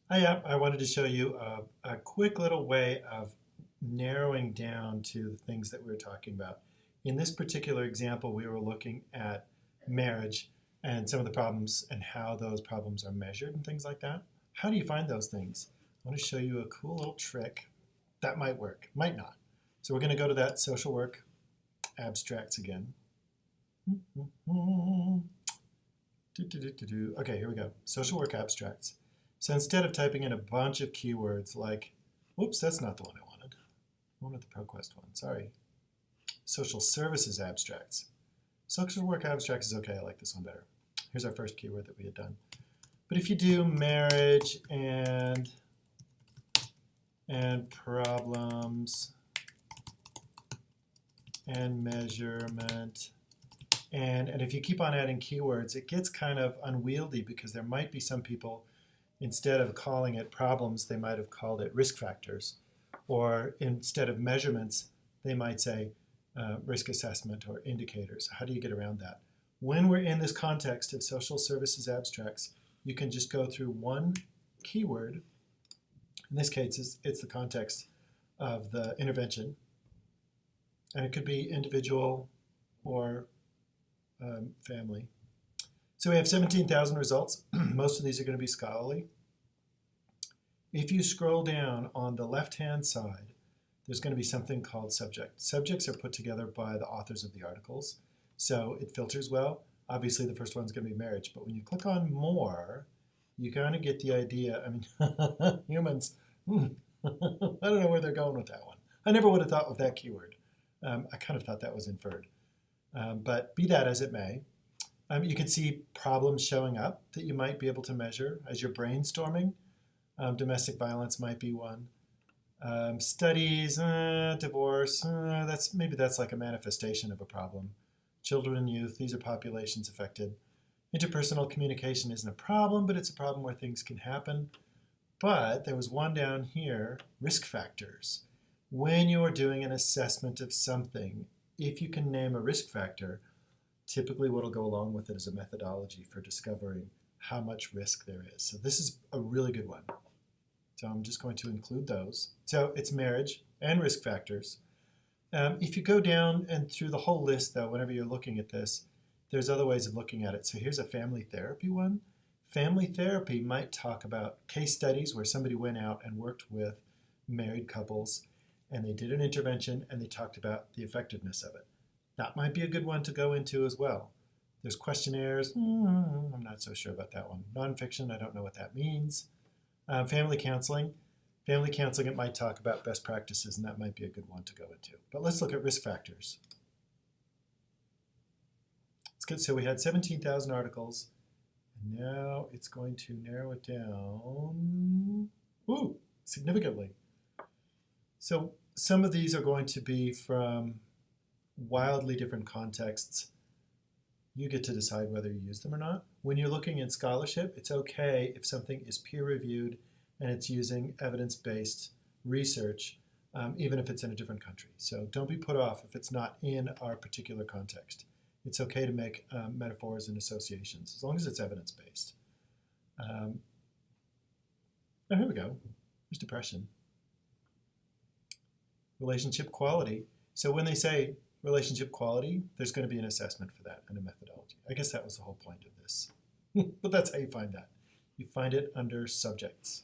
I wanted to show you a quick little way of narrowing down to the things that we were talking about. In this particular example, we were looking at marriage and some of the problems and how those problems are measured and things like that. How do you find those things? I want to show you a cool little trick that might work, might not. So we're going to go to that social work abstracts again. Okay, here we go. Social work abstracts. So instead of typing in a bunch of keywords like, whoops, that's not the one I wanted. I wanted the ProQuest one, sorry. Social services abstracts. Social work abstracts is okay, I like this one better. Here's our first keyword that we had done. But if you do marriage and problems and measurement, and if you keep on adding keywords, it gets kind of unwieldy because there might be some people, instead of calling it problems, they might have called it risk factors. Or instead of measurements, they might say risk assessment or indicators. How do you get around that? When we're in this context of social services abstracts, you can just go through one keyword. In this case, it's the context of the intervention. And it could be individual or family. So we have 17,000 results. Most of these are going to be scholarly. If you scroll down on the left-hand side, there's going to be something called subject. Subjects are put together by the authors of the articles, so it filters well. Obviously, the first one's going to be marriage, but when you click on more, you kind of get the idea. I mean, humans, I don't know where they're going with that one. I never would have thought with that keyword. I kind of thought that was inferred. But be that as it may, you can see problems showing up that you might be able to measure as you're brainstorming. Domestic violence might be one. Studies, divorce, maybe that's like a manifestation of a problem. Children and youth, these are populations affected. Interpersonal communication isn't a problem, but it's a problem where things can happen. But there was one down here, risk factors. When you are doing an assessment of something, if you can name a risk factor, typically what will go along with it is a methodology for discovering how much risk there is. So this is a really good one. So I'm just going to include those. So it's marriage and risk factors. If you go down and through the whole list, though, whenever you're looking at this, there's other ways of looking at it. So here's a family therapy one. Family therapy might talk about case studies where somebody went out and worked with married couples, and they did an intervention, and they talked about the effectiveness of it. That might be a good one to go into as well. There's questionnaires. I'm not so sure about that one. Nonfiction, I don't know what that means. Family counseling. Family counseling, it might talk about best practices, and that might be a good one to go into. But let's look at risk factors. It's good. So we had 17,000 articles, and now it's going to narrow it down significantly. So some of these are going to be from wildly different contexts. You get to decide whether you use them or not. When you're looking in scholarship, it's okay if something is peer-reviewed and it's using evidence-based research, even if it's in a different country. So don't be put off if it's not in our particular context. It's okay to make metaphors and associations, as long as it's evidence-based. Oh, here we go. There's depression. Relationship quality. So when they say relationship quality, there's going to be an assessment for that and a methodology. I guess that was the whole point of this. But that's how you find that. You find it under subjects.